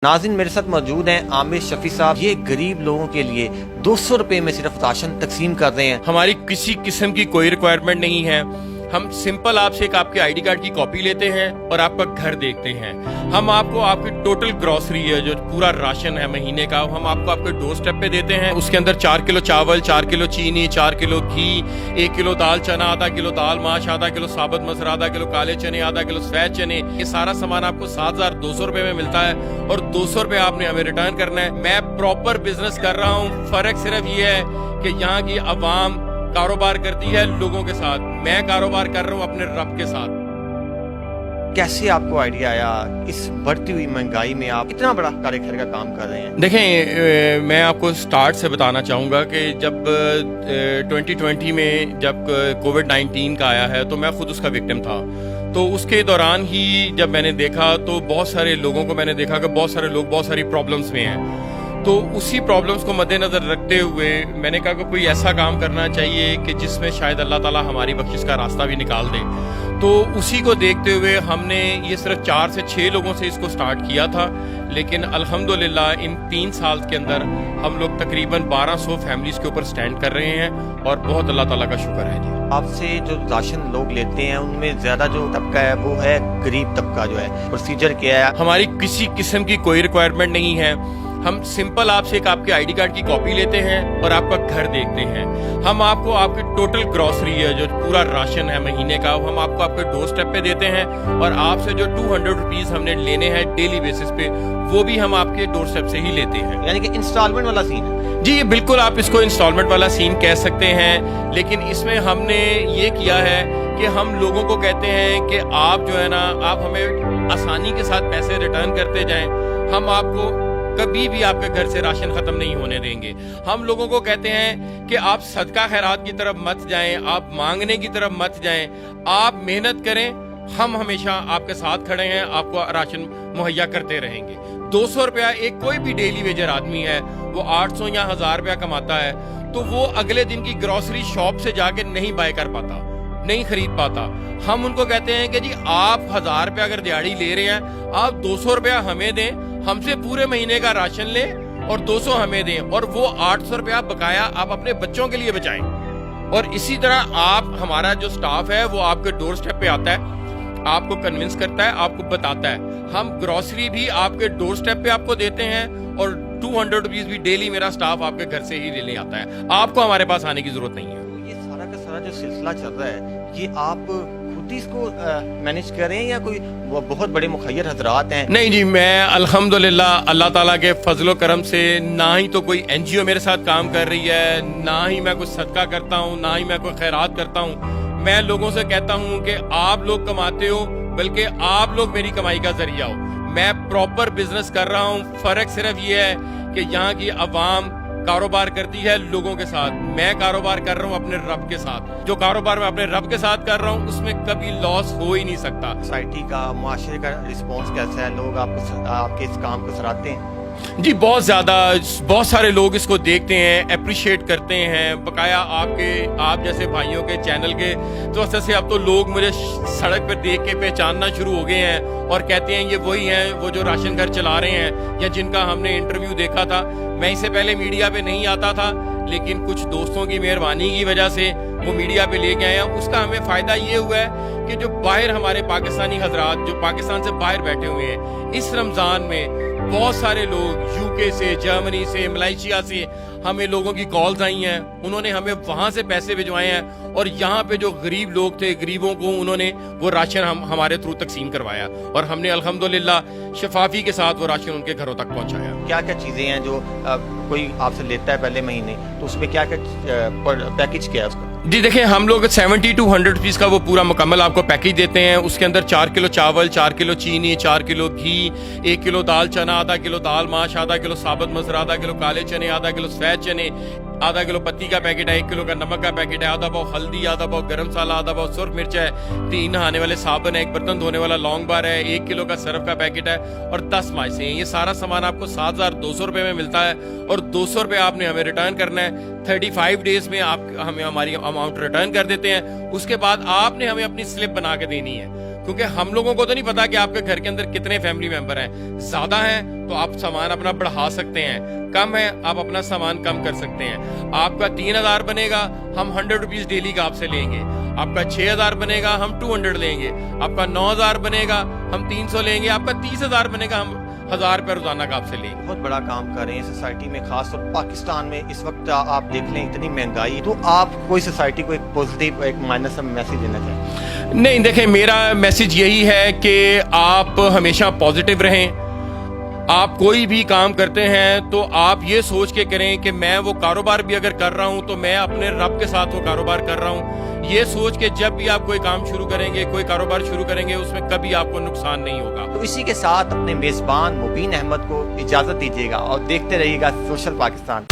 नाज़रीन मेरे साथ मौजूद हैं आमिर शफी साहब। ये गरीब लोगों के लिए 200 रुपए में सिर्फ राशन तकसीम कर रहे हैं। हमारी किसी किस्म की कोई रिक्वायरमेंट नहीं है। हम सिंपल आपसे एक आपके आईडी कार्ड की कॉपी लेते हैं और आपका घर देखते हैं। हम आपको आपकी टोटल ग्रोसरी है जो पूरा राशन है महीने का, हम आपको आपके डोर स्टेप पे देते हैं। उसके अंदर 4 किलो चावल, 4 किलो चीनी, 4 किलो घी, 1 किलो दाल चना, आधा किलो दाल माश, आधा किलो साबुत मसूर, आधा किलो काले चने, आधा किलो सफेद चने। ये सारा सामान आपको 7,200 रुपए में मिलता है और 200 रुपए आपने हमें रिटर्न करना है। मैं प्रॉपर बिजनेस कर रहा हूँ। फर्क सिर्फ ये है कि यहाँ की अवाम कारोबार करती है लोगों के साथ, मैं कारोबार कर रहा हूँ अपने रब के साथ। कैसे आपको आइडिया आया इस बढ़ती हुई महंगाई में आप इतना बड़ा कार्यखैर का काम कर रहे हैं? देखें, मैं आपको स्टार्ट से बताना चाहूँगा कि जब 2020 में जब कोविड-19 का आया है तो मैं खुद उसका विक्टिम था। तो उसके दौरान ही जब मैंने देखा तो बहुत सारे लोगों को मैंने देखा कि बहुत सारे लोग बहुत सारी प्रॉब्लम्स में हैं। तो उसी प्रॉब्लम्स को मद्देनजर रखते हुए मैंने कहा कि कोई ऐसा काम करना चाहिए कि जिसमें शायद अल्लाह ताला हमारी बख्शिश का रास्ता भी निकाल दे। तो उसी को देखते हुए हमने ये सिर्फ 4 से 6 लोगों से इसको स्टार्ट किया था, लेकिन अल्हम्दुलिल्लाह इन 3 साल के अंदर हम लोग तकरीबन 1200 फैमिलीज के ऊपर स्टैंड कर रहे हैं और बहुत अल्लाह ताला का शुक्र है जी। आपसे जो राशन लोग लेते हैं उनमें ज्यादा जो तबका है वो है गरीब तबका। जो है प्रोसीजर क्या है? हमारी किसी किस्म की कोई रिक्वायरमेंट नहीं है। हम सिंपल आपसे एक आपके आईडी कार्ड की कॉपी लेते हैं और आपका घर देखते हैं। हम आपको आपकी टोटल ग्रोसरी है जो पूरा राशन है महीने का, हम आपको आपके डोर स्टेप पे देते हैं और आपसे जो 200 रुपीज हमने लेने हैं डेली बेसिस पे वो भी हम आपके डोर स्टेप से ही लेते हैं। यानी कि इंस्टॉलमेंट वाला सीन है? जी बिल्कुल, आप इसको इंस्टॉलमेंट वाला सीन कह सकते हैं, लेकिन इसमें हमने ये किया है कि हम लोगों को कहते हैं कि आप जो है ना, आप हमें आसानी के साथ पैसे रिटर्न करते जाएं। हम आपको कभी भी आपके घर से राशन खत्म नहीं होने देंगे। हम लोगों को कहते हैं कि आप सदका खैरात की तरफ मत जाएं, आप मांगने की तरफ मत जाएं, आप मेहनत करें। हम हमेशा आपके साथ खड़े हैं, आपको राशन मुहैया करते रहेंगे। 200 रुपया एक कोई भी डेली वेजर आदमी है, वो 800 या 1000 रुपया कमाता है, तो वो अगले दिन की ग्रोसरी शॉप से जाके नहीं बाय कर पाता, नहीं खरीद पाता। हम उनको कहते हैं कि जी आप 1000 रुपया अगर दिहाड़ी ले रहे हैं, आप 200 रुपया हमें दें, हमसे पूरे महीने का राशन लें और 200 हमें दें और वो 800 रुपया बकाया आप अपने बच्चों के लिए बचाएं। और इसी तरह आप, हमारा जो स्टाफ है वो आपके डोर स्टेप पे आता है, आपको कन्विंस करता है, आपको बताता है। हम ग्रोसरी भी आपके डोर स्टेप पे आपको देते हैं और 200 रुपीज भी डेली मेरा स्टाफ आपके घर से ही लेने आता है। आपको हमारे पास आने की जरूरत नहीं है। तो ये सारा का सारा जो सिलसिला चल रहा है ये आप खुद ही इसको मैनेज कर रहे हैं या कोई बहुत बड़े मुखैर हजरात हैं? नहीं जी, मैं अल्हम्दुलिल्लाह अल्लाह ताला के फजलो करम से ना ही तो कोई एनजीओ मेरे साथ काम कर रही है, ना ही मैं कुछ सदका करता हूँ, ना ही मैं कोई खैरात करता हूँ। मैं लोगों से कहता हूँ कि आप लोग कमाते हो, बल्कि आप लोग मेरी कमाई का जरिया हो। मैं प्रॉपर बिजनेस कर रहा हूँ। फर्क सिर्फ ये है कि यहाँ की अवाम कारोबार करती है लोगों के साथ, मैं कारोबार कर रहा हूँ अपने रब के साथ। जो कारोबार मैं अपने रब के साथ कर रहा हूँ उसमें कभी लॉस हो ही नहीं सकता। सोसाइटी का, मुआशरे का रिस्पॉन्स कैसा है? लोग आपके इस काम को सराहते हैं? जी बहुत ज्यादा, बहुत सारे लोग इसको देखते हैं, अप्रिशिएट करते हैं। बकाया आप जैसे भाइयों के चैनल के तो वजह से अब तो लोग मुझे सड़क पर देख के पहचानना शुरू हो गए हैं और कहते हैं ये वही हैं वो जो राशन घर चला रहे हैं या जिनका हमने इंटरव्यू देखा था। मैं इससे पहले मीडिया पे नहीं आता था, लेकिन कुछ दोस्तों की मेहरबानी की वजह से वो मीडिया पे लेके आए हैं। उसका हमें फायदा ये हुआ है कि जो बाहर हमारे पाकिस्तानी हजरात जो पाकिस्तान से बाहर बैठे हुए हैं, इस रमजान में बहुत सारे लोग यूके से, जर्मनी से, मलेशिया से हमें लोगों की कॉल्स आई हैं। उन्होंने हमें वहां से पैसे भिजवाए हैं और यहाँ पे जो गरीब लोग थे, गरीबों को उन्होंने वो राशन हमारे थ्रू तकसीम करवाया और हमने अल्हम्दुलिल्लाह शफाफी के साथ वो राशन उनके घरों तक पहुंचाया। क्या क्या चीजें हैं जो कोई आपसे लेता है पहले महीने, तो उसमें क्या क्या पैकेज क्या है उसका? जी देखिए, हम लोग 70 to 100 रुपीज़ का वो पूरा मुकम्मल आपको पैकेज देते हैं। उसके अंदर 4 किलो चावल, 4 किलो चीनी, 4 किलो घी, 1 किलो दाल चना, आधा किलो दाल माश, आधा किलो साबुत मसूर, आधा किलो काले चने, आधा किलो सफेद चने, आधा किलो पत्ती का पैकेट है, 1 किलो का नमक का पैकेट है, आधा पाव हल्दी, आधा पाव गरम मसाला, आधा पाव सुर्ख मिर्च है, 3 नहाने वाले साबुन है, 1 बर्तन धोने वाला लौंग बार है, 1 किलो का सर्फ का पैकेट है और 10 माइसे हैं। ये सारा सामान आपको 7,200 रुपये में मिलता है और 200 रुपये आपने हमें रिटर्न करना है। 35 डेज में आप हमें हमारी अमाउंट रिटर्न कर देते हैं। उसके बाद आपने हमें अपनी स्लिप बना के देनी है, क्योंकि हम लोगों को तो नहीं पता कि आपके घर के अंदर कितने फैमिली मेंबर हैं। ज्यादा हैं تو آپ سامان اپنا بڑھا سکتے ہیں, کم ہے آپ اپنا سامان کم کر سکتے ہیں. آپ کا 3,000 بنے گا, ہم 100 روپیز ڈیلی کا آپ سے لیں گے. آپ کا 6,000 بنے گا, ہم 200 لیں گے. آپ کا 9,000 بنے گا, ہم 300 لیں گے. آپ کا 30,000 بنے گا, ہم 1,000 روپے روزانہ کا آپ سے لیں گے. بہت بڑا کام کر رہے ہیں سوسائٹی میں, خاص طور پاکستان میں اس وقت آپ دیکھ لیں اتنی مہنگائی, تو آپ کوئی سوسائٹی کو ایک پازیٹیو ایک مائنس میسج دینا چاہیں؟ نہیں, دیکھیں میرا میسج یہی ہے کہ آپ ہمیشہ پازیٹیو رہیں. آپ کوئی بھی کام کرتے ہیں تو آپ یہ سوچ کے کریں کہ میں وہ کاروبار بھی اگر کر رہا ہوں تو میں اپنے رب کے ساتھ وہ کاروبار کر رہا ہوں. یہ سوچ کے جب بھی آپ کوئی کام شروع کریں گے, کوئی کاروبار شروع کریں گے, اس میں کبھی آپ کو نقصان نہیں ہوگا. تو اسی کے ساتھ اپنے میزبان مبین احمد کو اجازت دیجیے گا اور دیکھتے رہیے گا سوشل پاکستان.